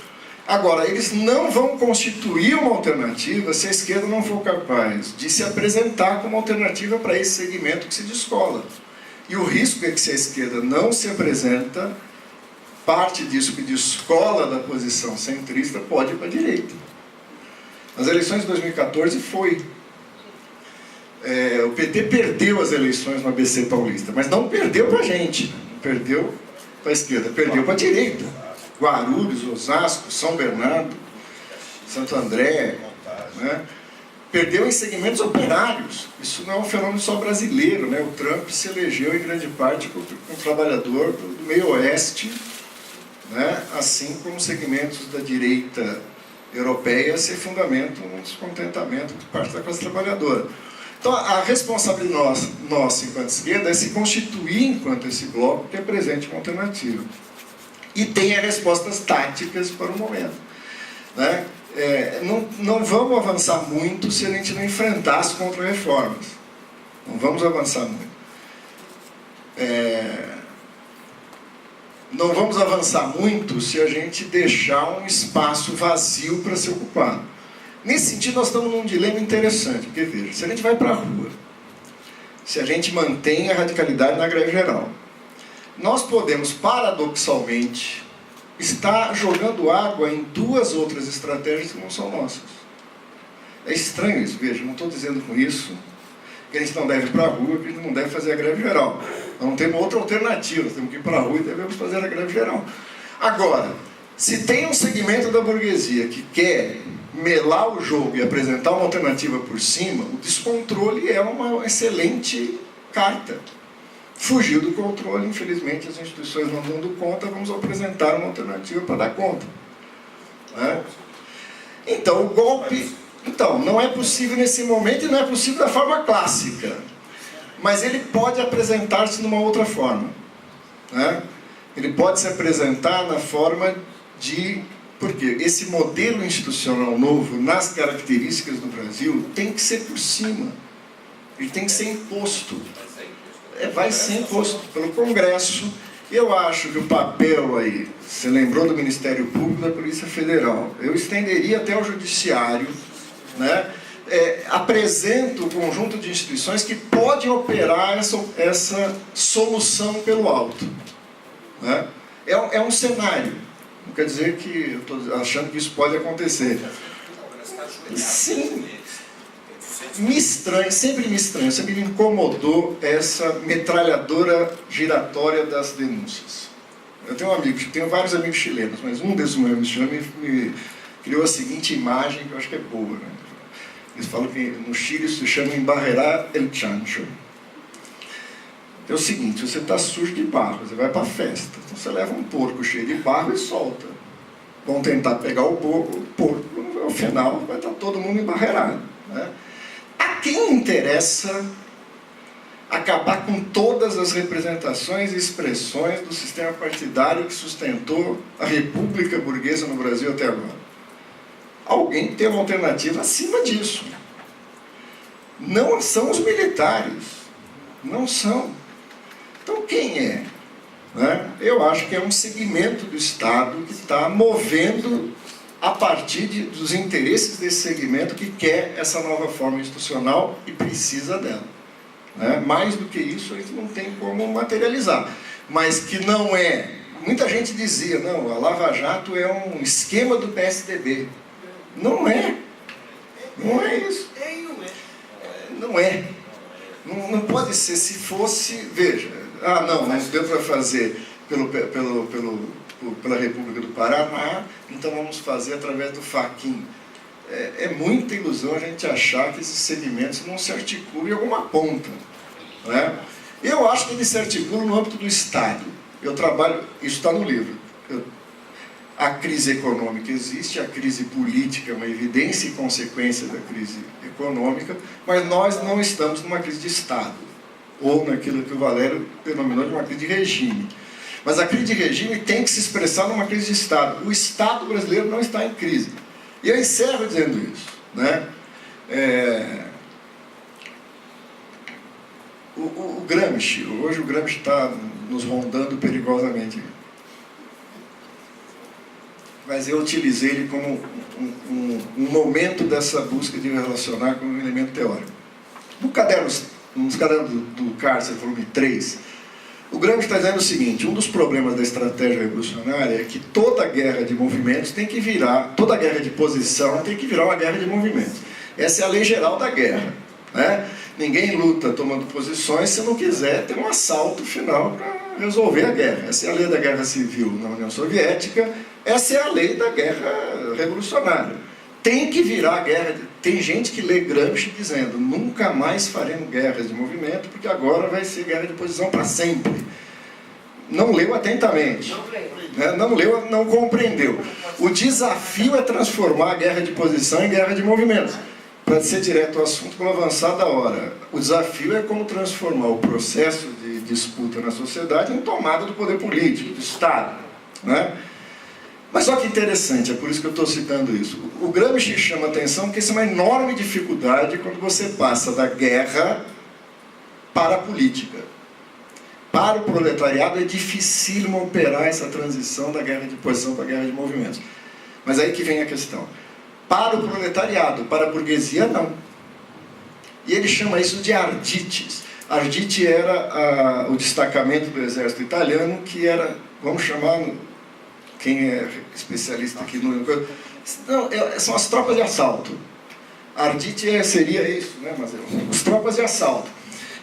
Agora, eles não vão constituir uma alternativa se a esquerda não for capaz de se apresentar como alternativa para esse segmento que se descola. E o risco é que, se a esquerda não se apresenta, parte disso que descola da posição centrista pode ir para a direita. Nas eleições de 2014 foi. O PT perdeu as eleições no ABC Paulista, mas não perdeu para a gente, não perdeu para a esquerda, perdeu para a direita. Guarulhos, Osasco, São Bernardo, Santo André, né? Perdeu em segmentos operários. Isso não é um fenômeno só brasileiro, né? O Trump se elegeu em grande parte como um trabalhador do meio oeste, né? Assim como segmentos da direita europeia se fundamentam no descontentamento de parte da classe trabalhadora. Então, a responsabilidade nossa enquanto esquerda é se constituir enquanto esse bloco que apresente uma alternativa. E tenha respostas táticas para o momento. Né? Não vamos avançar muito se a gente não enfrentar as contra-reformas. Não vamos avançar muito. Não vamos avançar muito se a gente deixar um espaço vazio para ser ocupado. Nesse sentido, nós estamos num dilema interessante, porque, veja, se a gente vai para a rua, se a gente mantém a radicalidade na greve geral, nós podemos, paradoxalmente, estar jogando água em duas outras estratégias que não são nossas. É estranho isso, veja, não estou dizendo com isso que a gente não deve ir para a rua, que a gente não deve fazer a greve geral. Nós não temos outra alternativa, nós temos que ir para a rua e devemos fazer a greve geral. Agora, se tem um segmento da burguesia que quer melar o jogo e apresentar uma alternativa por cima, o descontrole é uma excelente carta. Fugiu do controle, infelizmente as instituições não dando conta, vamos apresentar uma alternativa para dar conta. Né? Então, o golpe... Então, não é possível nesse momento e não é possível da forma clássica. Mas ele pode apresentar-se de uma outra forma. Né? Ele pode se apresentar na forma de... Porque esse modelo institucional novo, nas características do Brasil, tem que ser por cima. Ele tem que ser imposto. Vai ser imposto pelo Congresso. Eu acho que o papel aí, você lembrou do Ministério Público e da Polícia Federal, eu estenderia até o Judiciário, né? Apresenta o conjunto de instituições que podem operar essa solução pelo alto. Né? É um cenário. Não quer dizer que eu estou achando que isso pode acontecer. Sim. Me estranha, sempre me incomodou essa metralhadora giratória das denúncias. Eu tenho vários amigos chilenos, mas um desses meus amigos chilenos me criou a seguinte imagem que eu acho que é boa. Né? Eles falam que no Chile isso se chama embarrear el chancho. É o seguinte, você está sujo de barro, você vai para a festa, então você leva um porco cheio de barro e solta. Vão tentar pegar o porco, ao final vai estar todo mundo embarreirado. Né? A quem interessa acabar com todas as representações e expressões do sistema partidário que sustentou a República Burguesa no Brasil até agora? Alguém tem uma alternativa acima disso. Não são os militares. Não são. Então quem é? Né? Eu acho que é um segmento do Estado que está movendo a partir dos interesses desse segmento que quer essa nova forma institucional e precisa dela. Né? Mais do que isso, a gente não tem como materializar. Mas que não é... Muita gente dizia, não, a Lava Jato é um esquema do PSDB. Não é. Não é isso. Não é. Não pode ser. Se fosse... Veja, não deu para fazer pela República do Paraná, então vamos fazer através do FAQIM. É muita ilusão a gente achar que esses segmentos não se articulam em alguma ponta. Né? Eu acho que eles se articulam no âmbito do Estado. Eu trabalho... Isso está no livro. A crise econômica existe, a crise política é uma evidência e consequência da crise econômica, mas nós não estamos numa crise de Estado, ou naquilo que o Valério denominou de uma crise de regime. Mas a crise de regime tem que se expressar numa crise de Estado. O Estado brasileiro não está em crise. E eu encerro dizendo isso. Né? O Gramsci, hoje o Gramsci está nos rondando perigosamente. mas eu utilizei ele como um momento dessa busca de relacionar com um elemento teórico. Nos cadernos do Cárcere, volume 3, o Gramsci está dizendo o seguinte: um dos problemas da estratégia revolucionária é que toda guerra de movimentos tem que virar, toda guerra de posição tem que virar uma guerra de movimentos. Essa é a lei geral da guerra, né? Ninguém luta tomando posições se não quiser ter um assalto final para resolver a guerra. Essa é a lei da guerra civil na União Soviética, essa é a lei da guerra revolucionária. Tem que virar guerra. Tem gente que lê Gramsci dizendo: nunca mais faremos guerras de movimento, porque agora vai ser guerra de posição para sempre. Não leu atentamente. Não leu, não compreendeu. O desafio é transformar a guerra de posição em guerra de movimentos. Para ser direto ao assunto, com avançar da hora. O desafio é como transformar o processo de disputa na sociedade em tomada do poder político, do Estado, né? Mas olha que interessante, é por isso que eu estou citando isso. O Gramsci chama a atenção porque isso é uma enorme dificuldade quando você passa da guerra para a política. Para o proletariado é dificílimo operar essa transição da guerra de posição para a guerra de movimentos. Mas aí que vem a questão. Para o proletariado, para a burguesia, não. E ele chama isso de ardites. Ardite era o destacamento do exército italiano, que era, vamos chamar, quem é especialista aqui no... Não, são as tropas de assalto. Ardite seria isso, né, mas as tropas de assalto.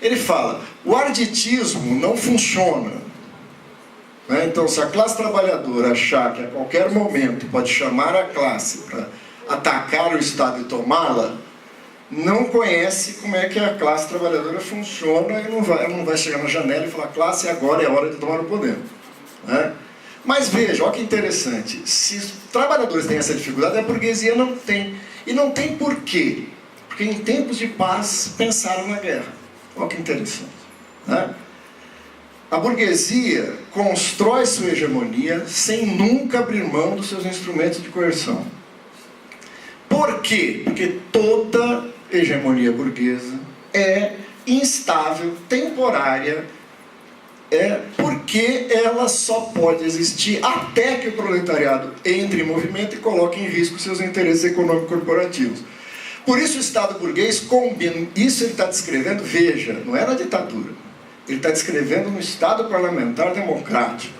Ele fala: o arditismo não funciona. Né? Então, se a classe trabalhadora achar que a qualquer momento pode chamar a classe para atacar o Estado e tomá-la, não conhece como é que a classe trabalhadora funciona e não vai chegar na janela e falar: classe, agora é hora de tomar o poder. Né? Mas veja, olha que interessante, se os trabalhadores têm essa dificuldade, a burguesia não tem. E não tem por quê? Porque em tempos de paz pensaram na guerra. Olha que interessante. Né? A burguesia constrói sua hegemonia sem nunca abrir mão dos seus instrumentos de coerção. Por quê? Porque toda hegemonia burguesa é instável, temporária, porque ela só pode existir até que o proletariado entre em movimento e coloque em risco seus interesses econômicos corporativos. Por isso o Estado burguês combina, isso ele está descrevendo, veja, não é na ditadura, ele está descrevendo no Estado parlamentar democrático.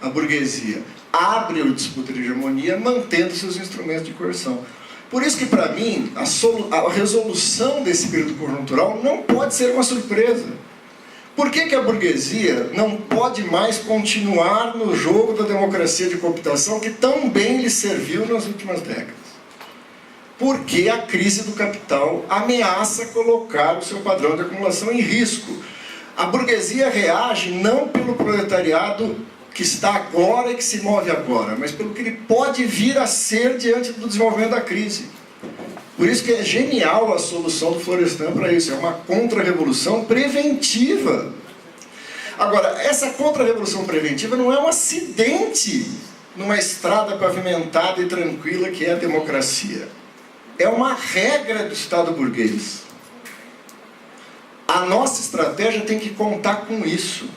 A burguesia abre a disputa de hegemonia mantendo seus instrumentos de coerção. Por isso que, para mim, a resolução desse período conjuntural não pode ser uma surpresa. Por que a burguesia não pode mais continuar no jogo da democracia de cooptação que tão bem lhe serviu nas últimas décadas? Porque a crise do capital ameaça colocar o seu padrão de acumulação em risco. A burguesia reage não pelo proletariado que está agora e que se move agora, mas pelo que ele pode vir a ser diante do desenvolvimento da crise. Por isso que é genial a solução do Florestan para isso, é uma contra-revolução preventiva. Agora, essa contra-revolução preventiva não é um acidente numa estrada pavimentada e tranquila que é a democracia. É uma regra do Estado burguês. A nossa estratégia tem que contar com isso.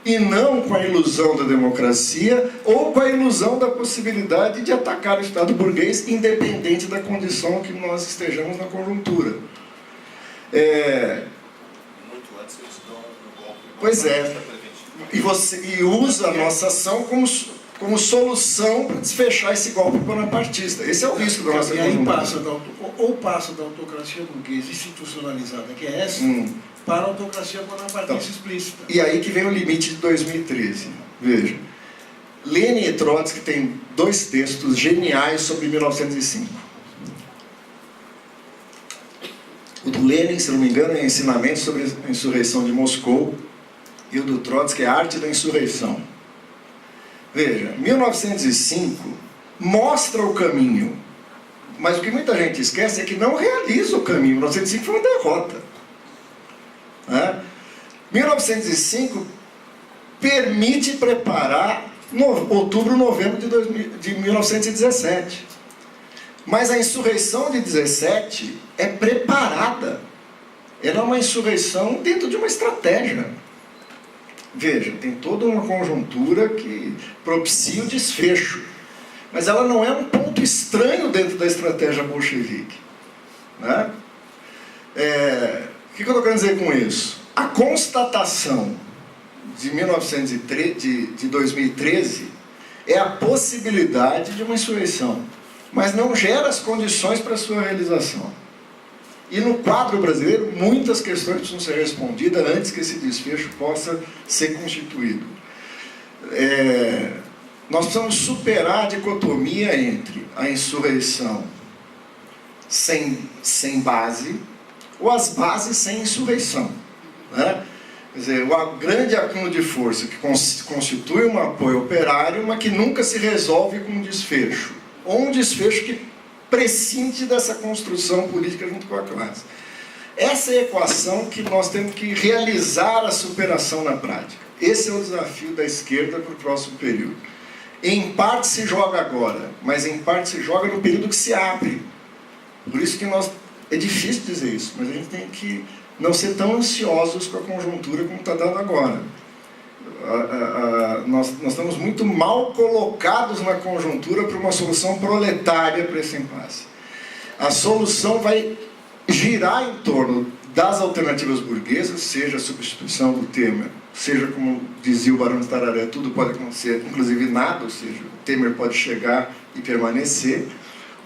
E não com a ilusão da democracia ou com a ilusão da possibilidade de atacar o Estado burguês, independente da condição que nós estejamos na conjuntura. Muito antes eles dão um golpe. Pois é. E usa a nossa ação como solução para desfechar esse golpe bonapartista. Esse é o risco da nossa conjuntura. E aí passa da autocracia burguesa institucionalizada, que é essa, para a autocracia bonapartista explícita. E aí que vem o limite de 2013. Veja, Lenin e Trotsky têm dois textos geniais sobre 1905. O do Lenin, se não me engano, é Ensinamentos sobre a Insurreição de Moscou, e o do Trotsky é A Arte da Insurreição. Veja, 1905 mostra o caminho, mas o que muita gente esquece é que não realiza o caminho. 1905 foi uma derrota. 1905 permite preparar outubro, novembro de 1917. Mas a insurreição de 17 é preparada. Ela é uma insurreição dentro de uma estratégia. Veja, tem toda uma conjuntura que propicia o desfecho. mas ela não é um ponto estranho dentro da estratégia bolchevique. Né? O que eu estou querendo dizer com isso? A constatação de 2013 é a possibilidade de uma insurreição, mas não gera as condições para a sua realização. E no quadro brasileiro, muitas questões precisam ser respondidas antes que esse desfecho possa ser constituído. Nós precisamos superar a dicotomia entre a insurreição sem base ou as bases sem insurreição. Né? Quer dizer, o grande acúmulo de força que constitui um apoio operário, mas que nunca se resolve com um desfecho. Ou um desfecho que prescinde dessa construção política junto com a classe. Essa é a equação que nós temos que realizar a superação na prática. Esse é o desafio da esquerda para o próximo período. Em parte se joga agora, mas em parte se joga no período que se abre. Por isso que é difícil dizer isso, mas a gente tem que não ser tão ansiosos com a conjuntura como está dando agora. Nós estamos muito mal colocados na conjuntura para uma solução proletária para esse impasse. A solução vai girar em torno das alternativas burguesas, seja a substituição do Temer, seja, como dizia o Barão de Tararé, tudo pode acontecer, inclusive nada, ou seja, o Temer pode chegar e permanecer,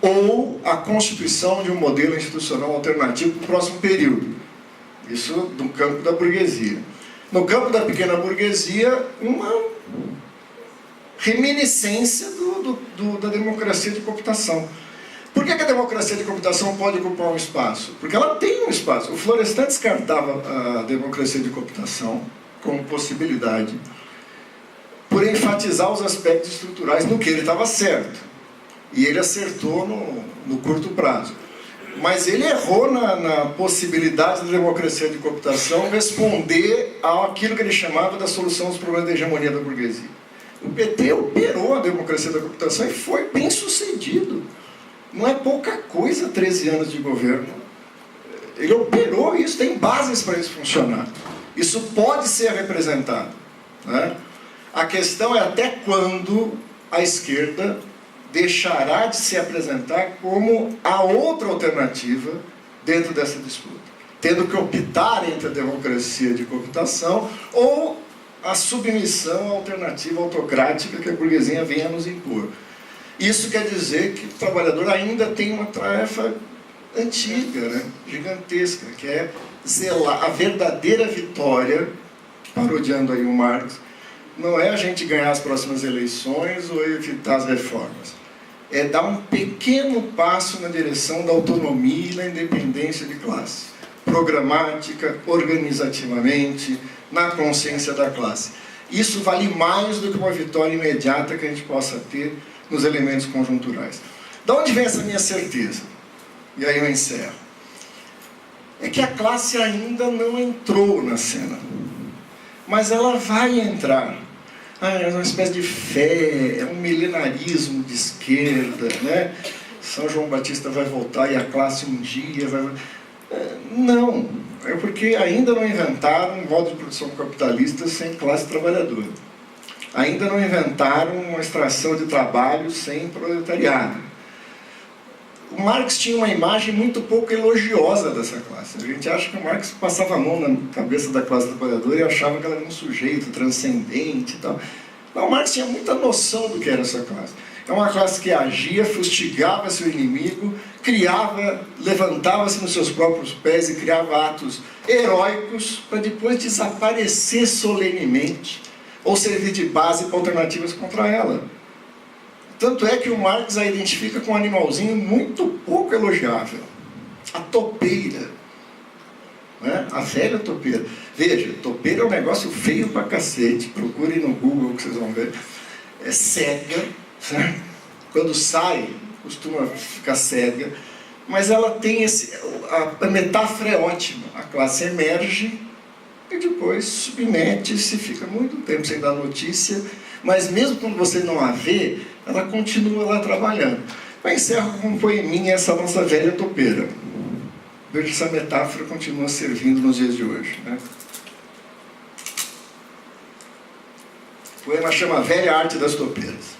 ou a constituição de um modelo institucional alternativo para o próximo período. Isso no campo da burguesia. No campo da pequena burguesia, uma reminiscência da democracia de cooptação. Por que a democracia de cooptação pode ocupar um espaço? Porque ela tem um espaço. O Florestan descartava a democracia de cooptação como possibilidade, por enfatizar os aspectos estruturais no que ele estava certo. E ele acertou no curto prazo. Mas ele errou na possibilidade da democracia de cooptação responder àquilo que ele chamava da solução dos problemas da hegemonia da burguesia. O PT operou a democracia da cooptação e foi bem sucedido. Não é pouca coisa 13 anos de governo. Ele operou isso, tem bases para isso funcionar. Isso pode ser representado. Né? A questão é até quando a esquerda deixará de se apresentar como a outra alternativa dentro dessa disputa, tendo que optar entre a democracia de cooptação ou a submissão à alternativa autocrática que a burguesia vem a nos impor. Isso quer dizer que o trabalhador ainda tem uma tarefa antiga, né? Gigantesca, que é zelar a verdadeira vitória, parodiando aí o Marx, não é a gente ganhar as próximas eleições ou evitar as reformas. É dar um pequeno passo na direção da autonomia e da independência de classe, programática, organizativamente, na consciência da classe. Isso vale mais do que uma vitória imediata que a gente possa ter nos elementos conjunturais. De onde vem essa minha certeza? E aí eu encerro. É que a classe ainda não entrou na cena, mas ela vai entrar. É uma espécie de fé, é um milenarismo de esquerda, né? São João Batista vai voltar e a classe um dia vai... Não, é porque ainda não inventaram um modo de produção capitalista sem classe trabalhadora. Ainda não inventaram uma extração de trabalho sem proletariado. O Marx tinha uma imagem muito pouco elogiosa dessa classe. A gente acha que o Marx passava a mão na cabeça da classe trabalhadora e achava que ela era um sujeito transcendente e tal. Não, o Marx tinha muita noção do que era essa classe. É uma classe que agia, fustigava seu inimigo, levantava-se nos seus próprios pés e criava atos heróicos para depois desaparecer solenemente ou servir de base para alternativas contra ela. Tanto é que o Marx a identifica com um animalzinho muito pouco elogiável. A topeira. Né? A velha topeira. Veja, topeira é um negócio feio pra cacete. Procurem no Google que vocês vão ver. É cega. Certo? Quando sai, costuma ficar cega. Mas ela tem a metáfora é ótima. A classe emerge e depois submete-se, fica muito tempo sem dar notícia. Mas mesmo quando você não a vê, ela continua lá trabalhando. Eu encerro com um poeminha, essa nossa velha topeira. Veja que essa metáfora continua servindo nos dias de hoje. Né? O poema chama Velha Arte das Topeiras.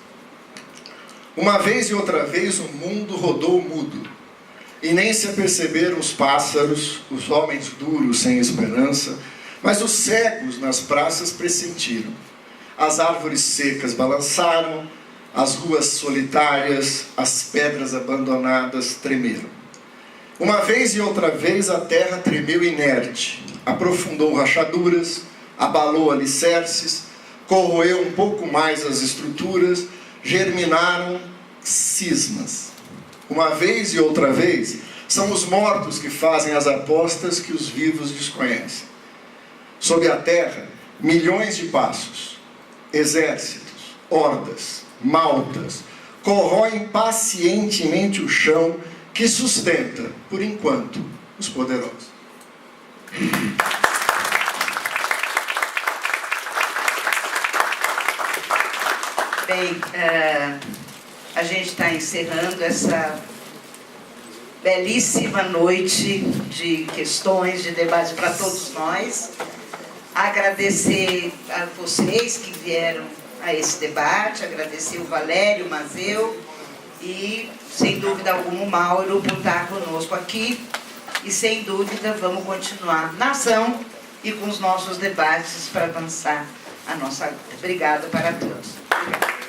Uma vez e outra vez o mundo rodou mudo, e nem se aperceberam os pássaros, os homens duros sem esperança, mas os cegos nas praças pressentiram. As árvores secas balançaram, as ruas solitárias, as pedras abandonadas tremeram. Uma vez e outra vez a terra tremeu inerte, aprofundou rachaduras, abalou alicerces, corroeu um pouco mais as estruturas, germinaram cismas. Uma vez e outra vez, são os mortos que fazem as apostas que os vivos desconhecem. Sob a terra, milhões de passos, exércitos, hordas, maltas, corroem pacientemente o chão que sustenta, por enquanto, os poderosos. Bem, a gente está encerrando essa belíssima noite de questões, de debate para todos nós. Agradecer a vocês que vieram a esse debate, agradecer o Valério, o Mazeu e, sem dúvida alguma, o Mauro por estar conosco aqui. E, sem dúvida, vamos continuar na ação e com os nossos debates para avançar a nossa luta. Obrigada para todos. Obrigada.